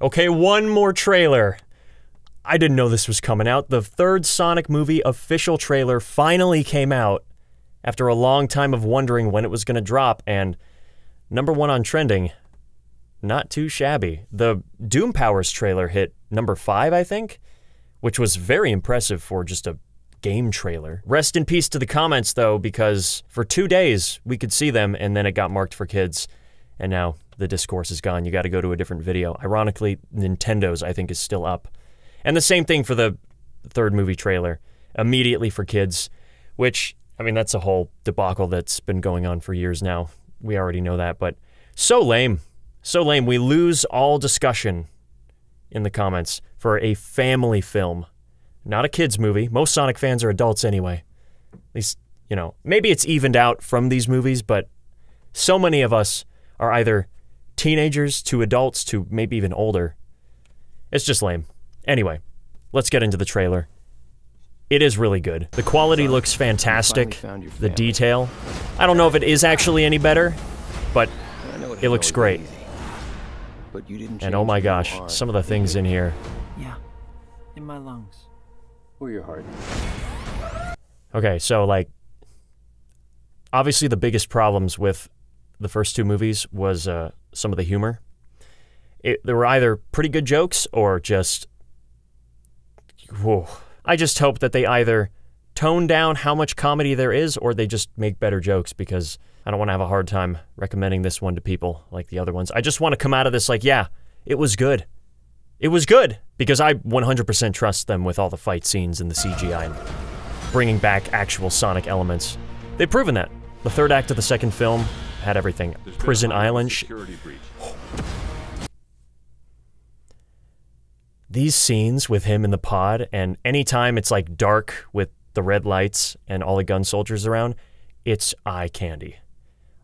Okay, one more trailer. I didn't know this was coming out. The third Sonic movie official trailer finally came out after a long time of wondering when it was going to drop, and #1 on trending. Not too shabby. The Doom Powers trailer hit #5, I think, which was very impressive for just a game trailer. Rest in peace to the comments, though, because for 2 days we could see them, and then it got marked for kids, and now the discourse is gone. You got to go to a different video. Ironically, Nintendo's, I think, is still up. And the same thing for the third movie trailer. Immediately for kids, which, I mean, that's a whole debacle that's been going on for years now. We already know that, but so lame. So lame. We lose all discussion in the comments for a family film. Not a kid's movie. Most Sonic fans are adults anyway. At least, you know, maybe it's evened out from these movies, but so many of us are either teenagers to adults to maybe even older. It's just lame. Anyway, let's get into the trailer. It is really good. The quality looks fantastic. The detail. I don't know if it is actually any better, but it looks great. And oh my gosh, some of the things in here. Yeah, in my lungs. Or your heart. Okay, so like, obviously the biggest problems with the first two movies was some of the humor. There were either pretty good jokes or just, whoa. I just hope that they either tone down how much comedy there is or they just make better jokes, because I don't want to have a hard time recommending this one to people like the other ones. I just want to come out of this like, yeah, it was good. It was good, because I 100% trust them with all the fight scenes and the CGI and bringing back actual Sonic elements. They've proven that. The third act of the second film had everything. Prison Island. These scenes with him in the pod, and anytime it's like dark with the red lights and all the gun soldiers around, it's eye candy.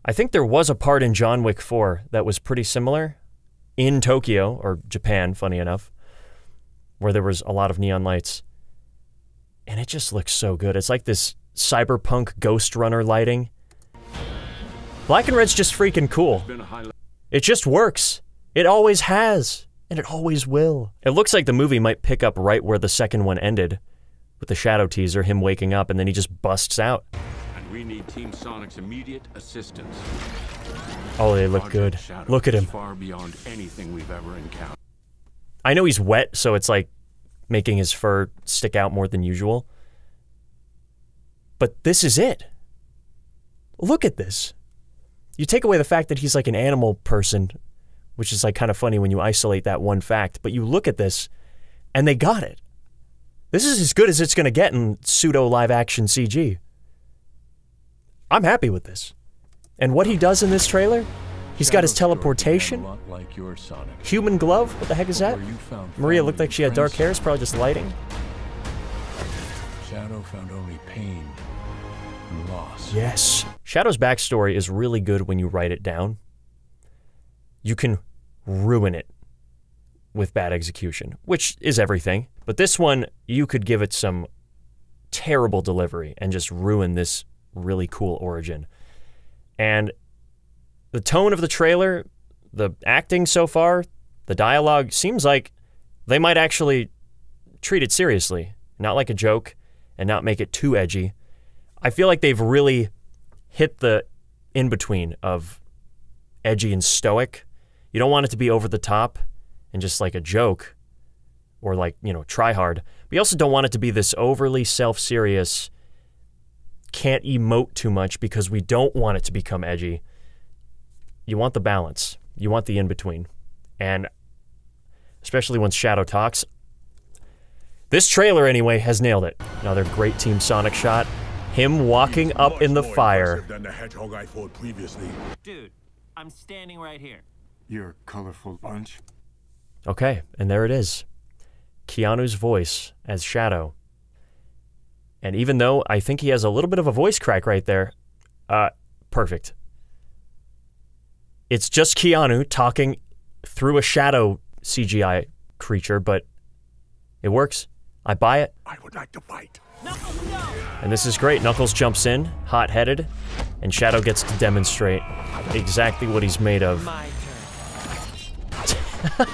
I think there was a part in John Wick 4 that was pretty similar in Tokyo, or Japan, funny enough, where there was a lot of neon lights. And it just looks so good. It's like this cyberpunk Ghost Runner lighting. Black and red's just freaking cool. It just works. It always has. And it always will. It looks like the movie might pick up right where the second one ended, with the shadow teaser, him waking up, and then he just busts out. And we need Team Sonic's immediate assistance. Oh, they look good. Look at him. Far beyond anything we've ever encountered. I know he's wet, so it's like making his fur stick out more than usual. But this is it. Look at this. You take away the fact that he's like an animal person, which is like kind of funny when you isolate that one fact, but you look at this, and they got it. This is as good as it's going to get in pseudo live-action CG. I'm happy with this. And what he does in this trailer, he's got his teleportation, human glove, what the heck is that? Maria looked like she had dark hair, it's probably just lighting. Shadow found only pain and loss. Yes. Shadow's backstory is really good when you write it down. You can ruin it with bad execution, which is everything. But this one, you could give it some terrible delivery and just ruin this really cool origin. And the tone of the trailer, the acting so far, the dialogue, seems like they might actually treat it seriously, not like a joke, and not make it too edgy. I feel like they've really hit the in-between of edgy and stoic. You don't want it to be over the top and just like a joke or like, you know, try hard. But you also don't want it to be this overly self-serious, can't emote too much because we don't want it to become edgy. You want the balance. You want the in-between. And especially when Shadow talks. This trailer, anyway, has nailed it. Another great Team Sonic shot. Him walking up in the fire. Dude, I'm standing right here. Your colorful bunch. Okay, and there it is. Keanu's voice as Shadow. And even though I think he has a little bit of a voice crack right there, perfect. It's just Keanu talking through a Shadow CGI creature, but it works. I buy it. I would like to fight. Knuckles, no! And this is great. Knuckles jumps in, hot-headed, and Shadow gets to demonstrate exactly what he's made of. My turn.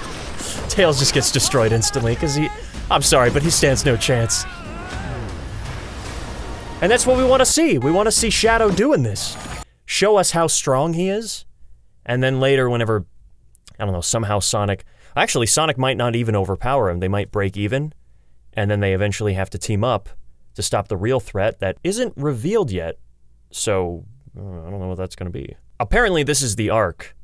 Tails just gets destroyed instantly, because I'm sorry, but he stands no chance. And that's what we want to see. We want to see Shadow doing this. Show us how strong he is, and then later, whenever, I don't know, somehow Sonic... Actually, Sonic might not even overpower him. They might break even, and then they eventually have to team up to stop the real threat that isn't revealed yet. So, I don't know what that's going to be. Apparently, this is the Ark.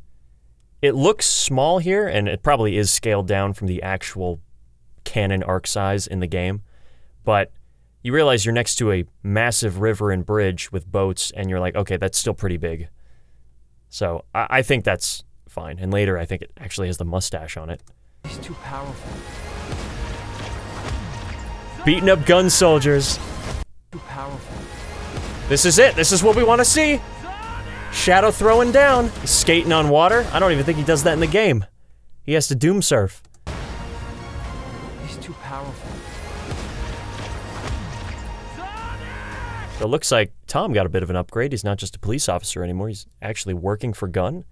It looks small here, and it probably is scaled down from the actual canon Ark size in the game, but you realize you're next to a massive river and bridge with boats, and you're like, okay, that's still pretty big. So, I think that's fine. And later, I think it actually has the mustache on it. He's too powerful. Beating up gun soldiers. Too powerful. This is it. This is what we want to see. Shadow throwing down. He's skating on water. I don't even think he does that in the game. He has to doom surf. He's too powerful. It looks like Tom got a bit of an upgrade. He's not just a police officer anymore. He's actually working for Gun.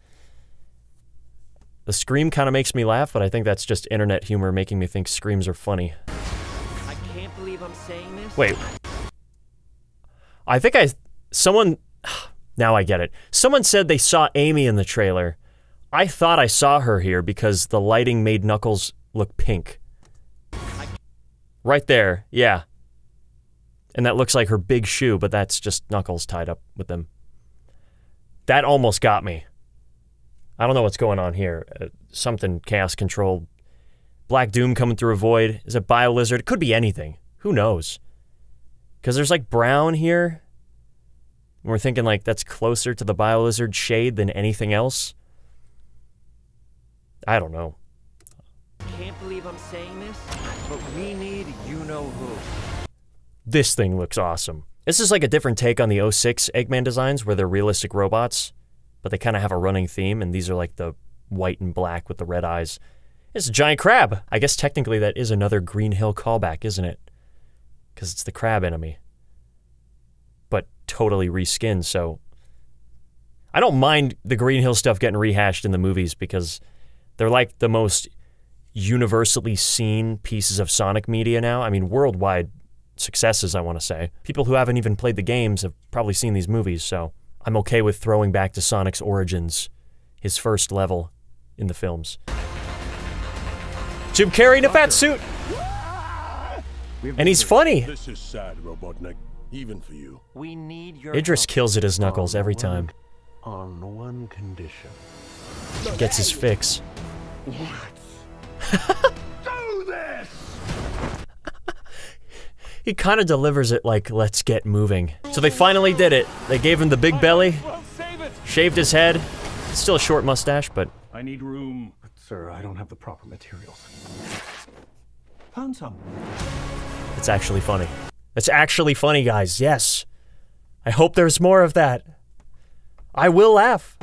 The scream kind of makes me laugh, but I think that's just internet humor making me think screams are funny. I can't believe I'm saying this. Wait. I think someone... Now I get it. Someone said they saw Amy in the trailer. I thought I saw her here because the lighting made Knuckles look pink. Right there, yeah. And that looks like her big shoe, but that's just Knuckles tied up with them. That almost got me. I don't know what's going on here. Something chaos control. Black Doom coming through a void. Is it Bio-Lizard? It could be anything. Who knows? Because there's like brown here. And we're thinking like that's closer to the Bio-Lizard shade than anything else. I don't know. Can't believe I'm saying this, but we need you-know-who. This thing looks awesome. This is like a different take on the 06 Eggman designs where they're realistic robots, but they kind of have a running theme, and these are like the white and black with the red eyes. It's a giant crab. I guess technically that is another Green Hill callback, isn't it? Because it's the crab enemy. But totally reskinned, so... I don't mind the Green Hill stuff getting rehashed in the movies because they're like the most universally seen pieces of Sonic media now. I mean, worldwide successes, I want to say. People who haven't even played the games have probably seen these movies, so I'm okay with throwing back to Sonic's origins, his first level in the films. Jim Carrey in a fat suit! And he's funny! This is sad, Robotnik. Even for you. We need your Idris help. kills it as Knuckles every time. On one condition. He gets his fix. Do this! He kind of delivers it like, let's get moving. So they finally did it. They gave him the big belly, shaved his head. Still a short mustache, but... I need room. But sir, I don't have the proper materials. Found some. it's actually funny. It's actually funny, guys, yes. I hope there's more of that. I will laugh.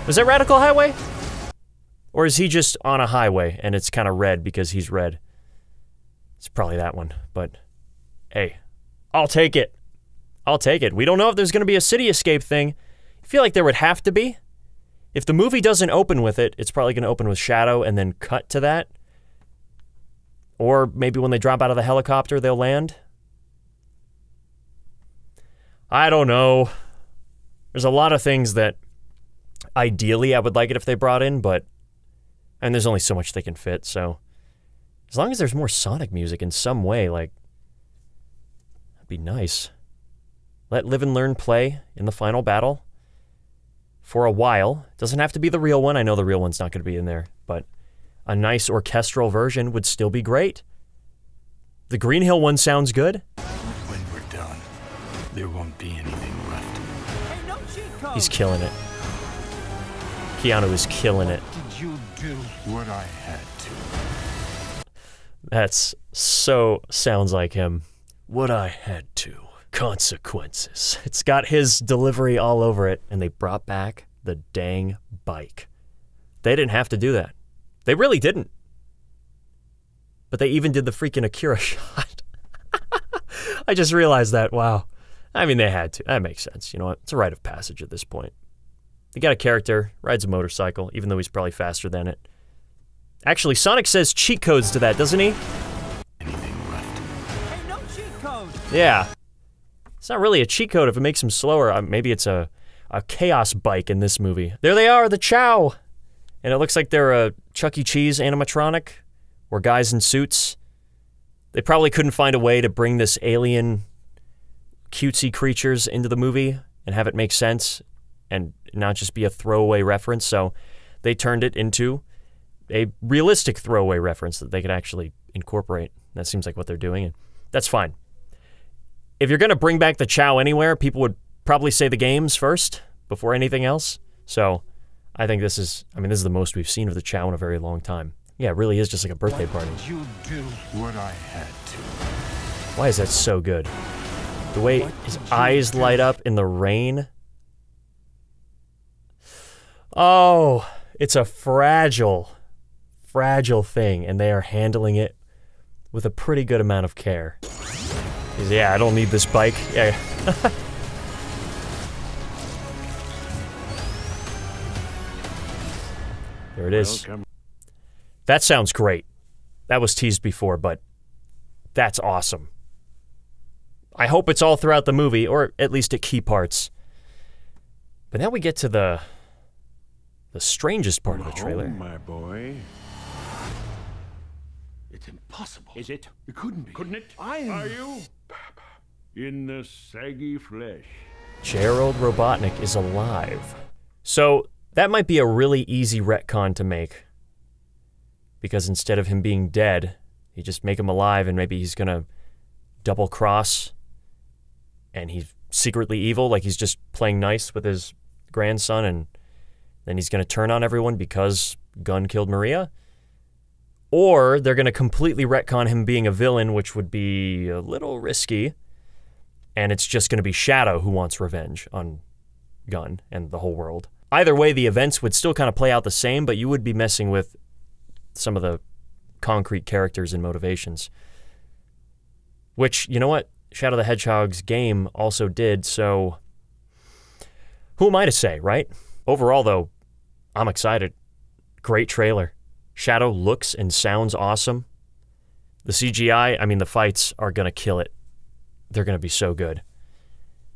Was that Radical Highway? Or is he just on a highway and it's kind of red because he's red? It's probably that one, but hey, I'll take it. I'll take it. We don't know if there's going to be a city escape thing. I feel like there would have to be. If the movie doesn't open with it, it's probably going to open with Shadow and then cut to that. Or maybe when they drop out of the helicopter, they'll land. I don't know. There's a lot of things that ideally I would like it if they brought in, but... And there's only so much they can fit, so... As long as there's more Sonic music in some way, like... That'd be nice. Let Live and Learn play in the final battle. For a while. Doesn't have to be the real one. I know the real one's not going to be in there, but... A nice orchestral version would still be great. The Green Hill one sounds good. When we're done, there won't be anything left. Hey, no cheat code. He's killing it. Keanu is killing it. Did you do? What I had to. That's so sounds like him. What I had to. Consequences. It's got his delivery all over it, and they brought back the dang bike. They didn't have to do that. They really didn't. But they even did the freaking Akira shot. I just realized that, wow. I mean, they had to. That makes sense. You know what? It's a rite of passage at this point. You got a character, rides a motorcycle, even though he's probably faster than it. Actually, Sonic says cheat codes to that, doesn't he? Anything left? Hey, no cheat code! Yeah. It's not really a cheat code if it makes him slower. Maybe it's a chaos bike in this movie. There they are, the Chow! And it looks like they're a Chuck E. Cheese animatronic, or guys in suits. They probably couldn't find a way to bring this alien cutesy creatures into the movie and have it make sense and not just be a throwaway reference, so they turned it into a realistic throwaway reference that they could actually incorporate. That seems like what they're doing, and that's fine. If you're going to bring back the Chow anywhere, people would probably say the games first before anything else. So I think this is the most we've seen of the Chow in a very long time. Yeah, it really is just like a birthday party. Why did you do what I had to? Why is that so good? The way his eyes light up in the rain. Oh, it's a fragile thing, and they are handling it with a pretty good amount of care. Yeah, I don't need this bike. Yeah. There it is. Welcome. That sounds great. That was teased before, but that's awesome. I hope it's all throughout the movie, or at least at key parts. But now we get to the strangest part of the trailer. Home, my boy. It's impossible. Is it? It couldn't be. Couldn't it? Are you? In the saggy flesh. Gerald Robotnik is alive. So that might be a really easy retcon to make. Because instead of him being dead, you just make him alive and maybe he's gonna double cross and he's secretly evil, like he's just playing nice with his grandson, and then he's gonna turn on everyone because Gunn killed Maria. Or they're gonna completely retcon him being a villain, which would be a little risky, and it's just gonna be Shadow who wants revenge on Gunn and the whole world. Either way, the events would still kind of play out the same, but you would be messing with some of the concrete characters and motivations. Which, you know what? Shadow the Hedgehog's game also did, so who am I to say, right? Overall, though, I'm excited. Great trailer. Shadow looks and sounds awesome. The CGI, the fights are going to kill it. They're going to be so good.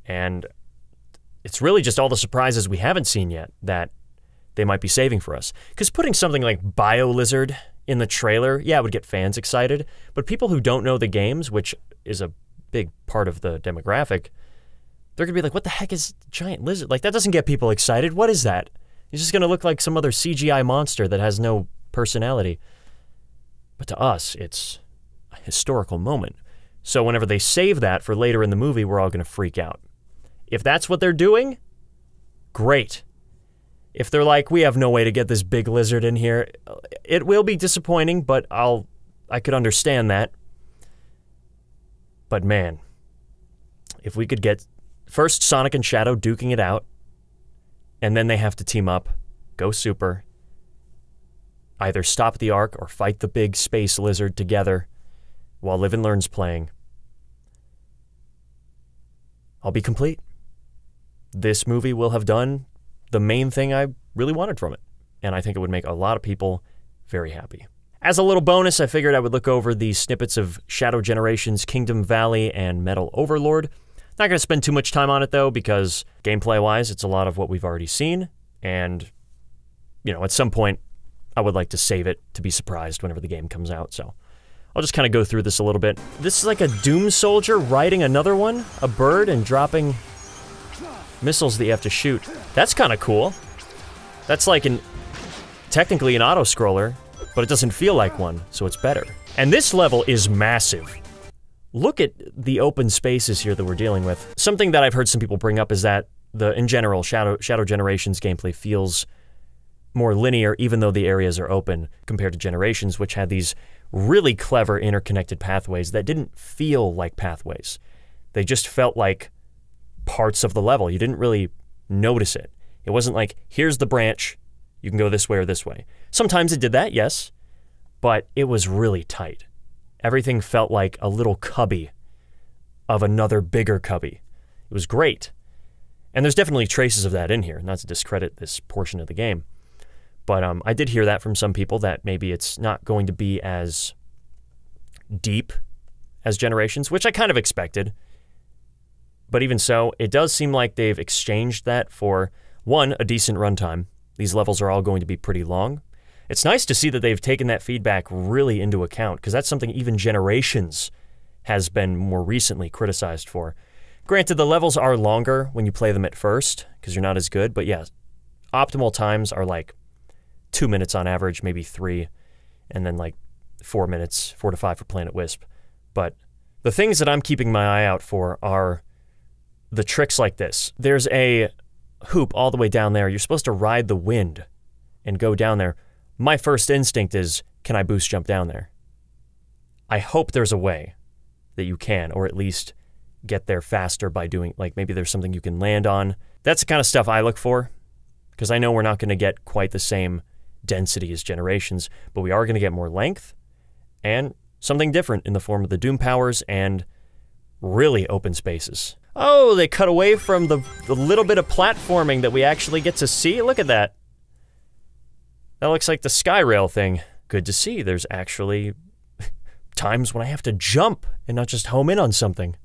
And it's really just all the surprises we haven't seen yet that they might be saving for us. Because putting something like BioLizard in the trailer, yeah, it would get fans excited, but people who don't know the games, which is a big part of the demographic, they're going to be like, what the heck is giant lizard? Like, that doesn't get people excited. What is that? It's just going to look like some other CGI monster that has no personality. But to us, it's a historical moment. So whenever they save that for later in the movie, we're all going to freak out. If that's what they're doing, great. If they're like, we have no way to get this big lizard in here, it will be disappointing, but I could understand that. But man, if we could get first Sonic and Shadow duking it out, and then they have to team up, go super, either stop the arc or fight the big space lizard together while Live and Learn's playing, I'll be complete. This movie will have done the main thing I really wanted from it, and I think it would make a lot of people very happy. As a little bonus, I figured I would look over the snippets of Shadow Generations, Kingdom Valley, and Metal Overlord. Not going to spend too much time on it, though, because gameplay-wise, it's a lot of what we've already seen, and, at some point, I would like to save it to be surprised whenever the game comes out, so I'll just kind of go through this a little bit. This is like a Doom Soldier riding another one, a bird, and dropping missiles that you have to shoot. That's kind of cool. That's like technically an auto-scroller, but it doesn't feel like one, so it's better. And this level is massive. Look at the open spaces here that we're dealing with. Something that I've heard some people bring up is that in general, Shadow Generations gameplay feels more linear, even though the areas are open, compared to Generations, which had these really clever interconnected pathways that didn't feel like pathways. They just felt like parts of the level. You didn't really notice it. It wasn't like, here's the branch, you can go this way or this way. Sometimes it did that, yes, but it was really tight. Everything felt like a little cubby of another bigger cubby. It was great. And there's definitely traces of that in here, not to discredit this portion of the game. But I did hear that from some people that maybe it's not going to be as deep as Generations, which I kind of expected. But even so, it does seem like they've exchanged that for, one, a decent runtime. These levels are all going to be pretty long. It's nice to see that they've taken that feedback really into account, because that's something even Generations has been more recently criticized for. Granted, the levels are longer when you play them at first, because you're not as good, but yeah, optimal times are like 2 minutes on average, maybe 3, and then like 4 minutes, 4 to 5 for Planet Wisp. But the things that I'm keeping my eye out for are the tricks like this. There's a hoop all the way down there. You're supposed to ride the wind and go down there. My first instinct is, can I boost jump down there? I hope there's a way that you can, or at least get there faster by doing, like maybe there's something you can land on. That's the kind of stuff I look for, because I know we're not going to get quite the same density as Generations, but we are going to get more length and something different in the form of the Doom powers and really open spaces. Oh, they cut away from the little bit of platforming that we actually get to see. Look at that. That looks like the Skyrail thing. Good to see. There's actually times when I have to jump and not just home in on something.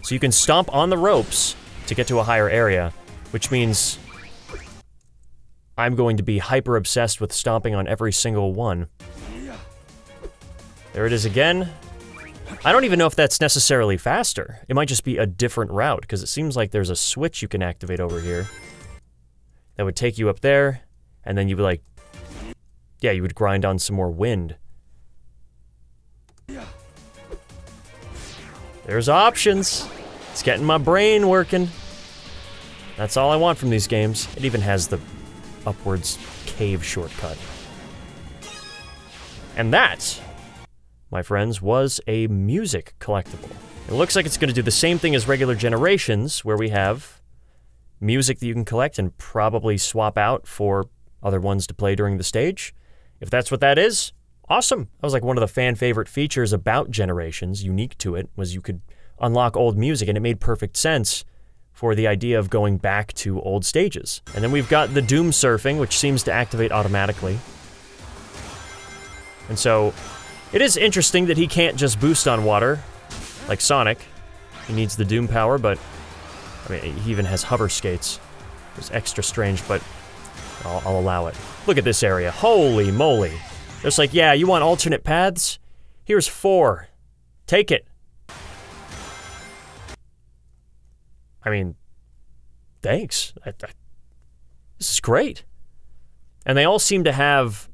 So you can stomp on the ropes to get to a higher area, which means I'm going to be hyper obsessed with stomping on every single one. There it is again. I don't even know if that's necessarily faster. It might just be a different route, because it seems like there's a switch you can activate over here that would take you up there, and then you would like, yeah, you would grind on some more wind. There's options. It's getting my brain working. That's all I want from these games. It even has the upwards cave shortcut. And that, my friends, was a music collectible. It looks like it's going to do the same thing as regular Generations, where we have music that you can collect and probably swap out for other ones to play during the stage. If that's what that is, awesome. That was like one of the fan favorite features about Generations, unique to it, was you could unlock old music, and it made perfect sense for the idea of going back to old stages. And then we've got the Doom surfing, which seems to activate automatically. And so it is interesting that he can't just boost on water like Sonic. He needs the Doom power, but I mean, he even has hover skates. It's extra strange, but I'll allow it. Look at this area. Holy moly. It's like, yeah, you want alternate paths? Here's 4. Take it. I mean, thanks. This is great. And they all seem to have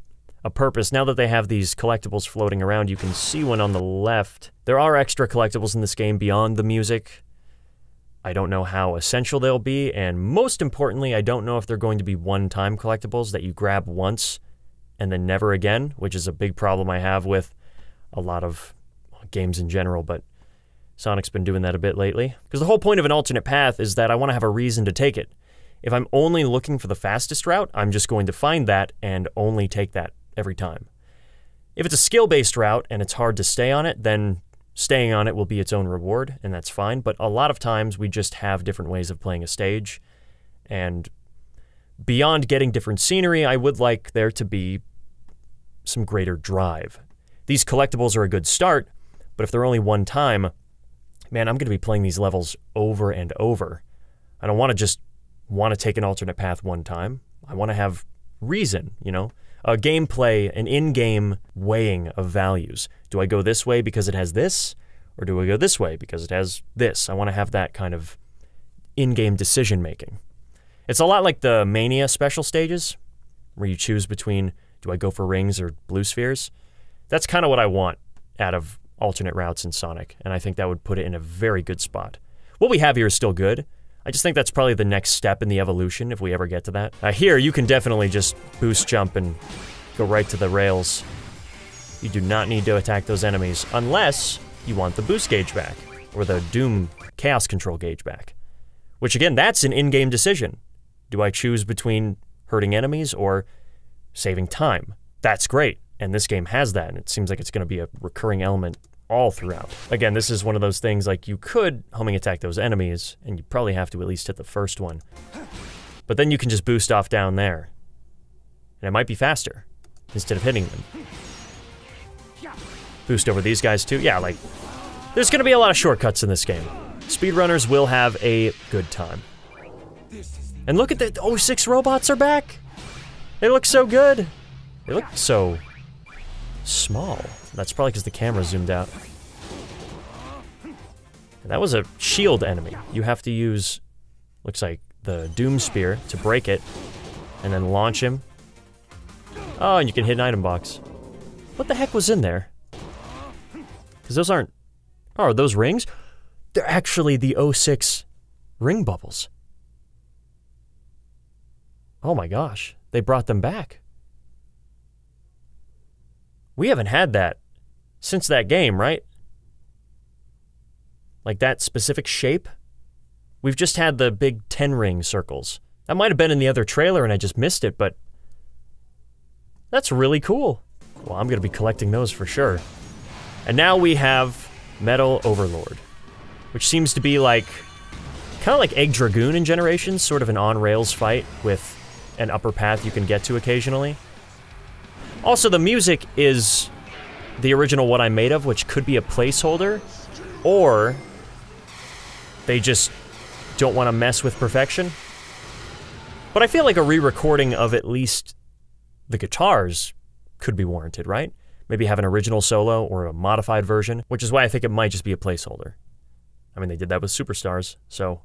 a purpose. Now that they have these collectibles floating around, you can see one on the left. There are extra collectibles in this game beyond the music. I don't know how essential they'll be, and most importantly, I don't know if they're going to be one-time collectibles that you grab once and then never again, which is a big problem I have with a lot of games in general, but Sonic's been doing that a bit lately. Because the whole point of an alternate path is that I want to have a reason to take it. If I'm only looking for the fastest route, I'm just going to find that and only take that every time. If it's a skill-based route and it's hard to stay on it, then staying on it will be its own reward, and that's fine. But a lot of times we just have different ways of playing a stage, and beyond getting different scenery, I would like there to be some greater drive. These collectibles are a good start, but if they're only one time, man, I'm going to be playing these levels over and over. I don't want to just want to take an alternate path one time. I want to have reason, you know? A gameplay, an in-game weighing of values. Do I go this way because it has this? Or do I go this way because it has this? I want to have that kind of in-game decision-making. It's a lot like the Mania special stages, where you choose between, do I go for rings or blue spheres? That's kind of what I want out of alternate routes in Sonic, and I think that would put it in a very good spot. What we have here is still good. I just think that's probably the next step in the evolution, if we ever get to that. Here, you can definitely just boost jump and go right to the rails. You do not need to attack those enemies, unless you want the boost gauge back, or the Doom Chaos Control gauge back. Which again, that's an in-game decision. Do I choose between hurting enemies or saving time? That's great, and this game has that, and it seems like it's going to be a recurring element all throughout. Again, this is one of those things like you could homing attack those enemies, and you probably have to at least hit the first one. But then you can just boost off down there. And it might be faster, instead of hitting them. Boost over these guys too. Yeah, like, there's gonna be a lot of shortcuts in this game. Speedrunners will have a good time. And look at the 06 robots are back! They look so good! They look so small. That's probably because the camera zoomed out. And that was a shield enemy. You have to use, looks like, the Doom Spear to break it, and then launch him. Oh, and you can hit an item box. What the heck was in there? Because those aren't... Oh, are those rings? They're actually the 06 ring bubbles. Oh my gosh, they brought them back. We haven't had that since that game, right? Like that specific shape? We've just had the big 10 ring circles. That might have been in the other trailer and I just missed it, but that's really cool. Well, I'm gonna be collecting those for sure. And now we have Metal Overlord, which seems to be like, kind of like Egg Dragoon in Generations, sort of an on-rails fight with an upper path you can get to occasionally. Also, the music is the original What I'm Made Of, which could be a placeholder, or they just don't want to mess with perfection. But I feel like a re-recording of at least the guitars could be warranted, right? Maybe have an original solo or a modified version, which is why I think it might just be a placeholder. I mean, they did that with Superstars, so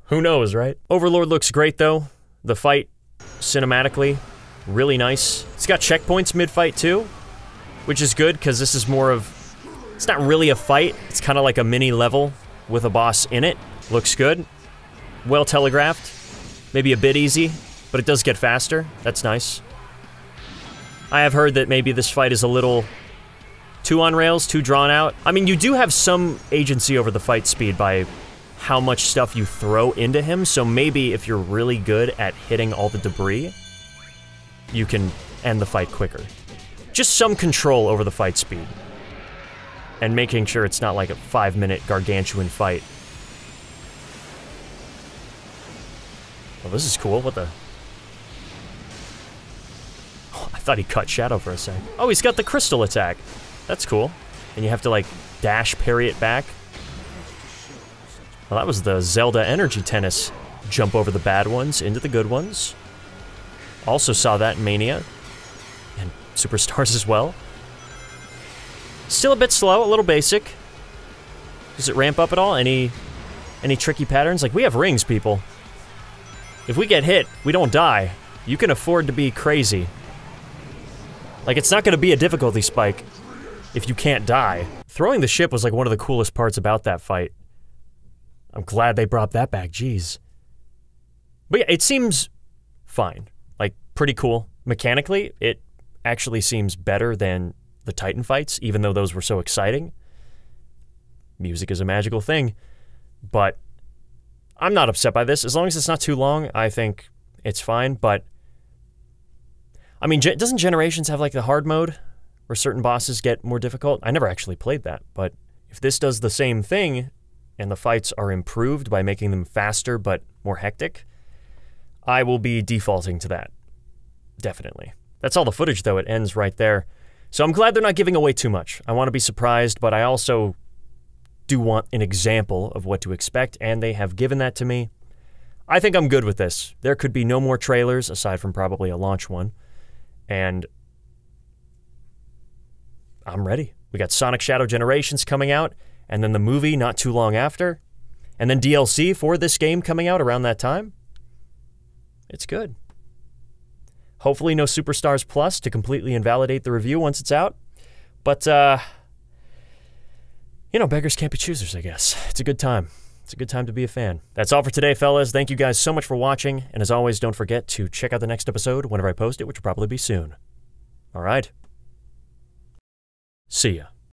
who knows, right? Overlord looks great, though. The fight, cinematically, really nice. It's got checkpoints mid-fight, too, which is good, because this is more of... It's not really a fight. It's kind of like a mini-level with a boss in it. Looks good. Well telegraphed. Maybe a bit easy, but it does get faster. That's nice. I have heard that maybe this fight is a little too on rails, too drawn out. I mean, you do have some agency over the fight speed by how much stuff you throw into him, so maybe if you're really good at hitting all the debris, you can end the fight quicker. Just some control over the fight speed. And making sure it's not like a 5-minute gargantuan fight. Well, this is cool. What the... Oh, I thought he cut Shadow for a sec. Oh, he's got the crystal attack. That's cool. And you have to, like, dash parry it back. Well, that was the Zelda energy tennis. Jump over the bad ones into the good ones. Also saw that in Mania. And Superstars as well. Still a bit slow, a little basic. Does it ramp up at all? Any tricky patterns? Like, we have rings, people. If we get hit, we don't die. You can afford to be crazy. Like, it's not gonna be a difficulty spike if you can't die. Throwing the ship was like one of the coolest parts about that fight. I'm glad they brought that back, jeez. But yeah, it seems fine. Like, pretty cool. Mechanically, it actually seems better than the Titan fights, even though those were so exciting. Music is a magical thing, but I'm not upset by this. As long as it's not too long, I think it's fine, but I mean, doesn't Generations have like the hard mode where certain bosses get more difficult? I never actually played that, but if this does the same thing and the fights are improved by making them faster but more hectic, I will be defaulting to that. Definitely. That's all the footage, though. It ends right there. So I'm glad they're not giving away too much. I want to be surprised, but I also do want an example of what to expect, and they have given that to me. I think I'm good with this. There could be no more trailers, aside from probably a launch one, and I'm ready. We got Sonic Shadow Generations coming out, and then the movie not too long after, and then DLC for this game coming out around that time. It's good. Hopefully no Superstars Plus to completely invalidate the review once it's out. But, you know, beggars can't be choosers, I guess. It's a good time. It's a good time to be a fan. That's all for today, fellas. Thank you guys so much for watching. And as always, don't forget to check out the next episode whenever I post it, which will probably be soon. All right. See ya.